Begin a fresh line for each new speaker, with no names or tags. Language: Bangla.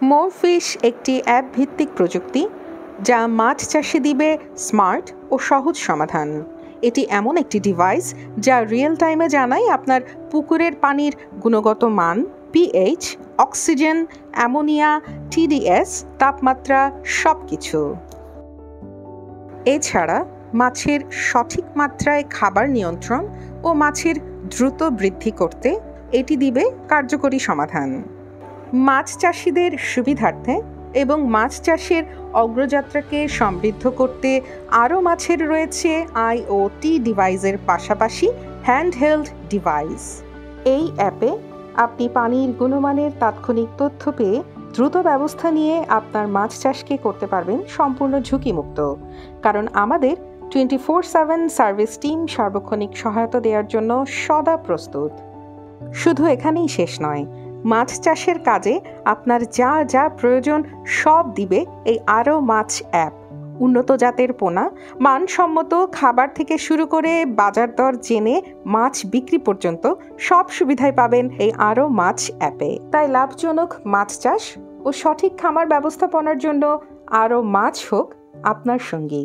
মোরফিশ একটি অ্যাপ ভিত্তিক প্রযুক্তি যা মাছ চাষে দিবে স্মার্ট ও সহজ সমাধান। এটি এমন একটি ডিভাইস যা রিয়েল টাইমে জানায় আপনার পুকুরের পানির গুণগত মান, পিএইচ, অক্সিজেন, অ্যামোনিয়া, টিডিএস, তাপমাত্রা সব কিছু। এছাড়া মাছের সঠিক মাত্রায় খাবার নিয়ন্ত্রণ ও মাছের দ্রুত বৃদ্ধি করতে এটি দিবে কার্যকরী সমাধান। মাছ চাষিদের সুবিধার্থে এবং মাছ চাষের অগ্রযাত্রাকে সমৃদ্ধ করতে আরও মাছের রয়েছে আইওটি ডিভাইসের পাশাপাশি হ্যান্ডহেল্ড ডিভাইস। এই অ্যাপে আপনি পানির গুণমানের তাৎক্ষণিক তথ্য পেয়ে দ্রুত ব্যবস্থা নিয়ে আপনার মাছ চাষকে করতে পারবেন সম্পূর্ণ ঝুঁকিমুক্ত, কারণ আমাদের 24/7 সার্ভিস টিম সার্বক্ষণিক সহায়তা দেওয়ার জন্য সদা প্রস্তুত। শুধু এখানেই শেষ নয়, মাছ চাষের কাজে আপনার যা যা প্রয়োজন সব দিবে এই আরও মাছ অ্যাপ। উন্নত জাতের পোনা, মানসম্মত খাবার থেকে শুরু করে বাজার দর জেনে মাছ বিক্রি পর্যন্ত সব সুবিধাই পাবেন এই আরও মাছ অ্যাপে। তাই লাভজনক মাছ চাষ ও সঠিক খামার ব্যবস্থাপনার জন্য আরও মাছ হোক আপনার সঙ্গী।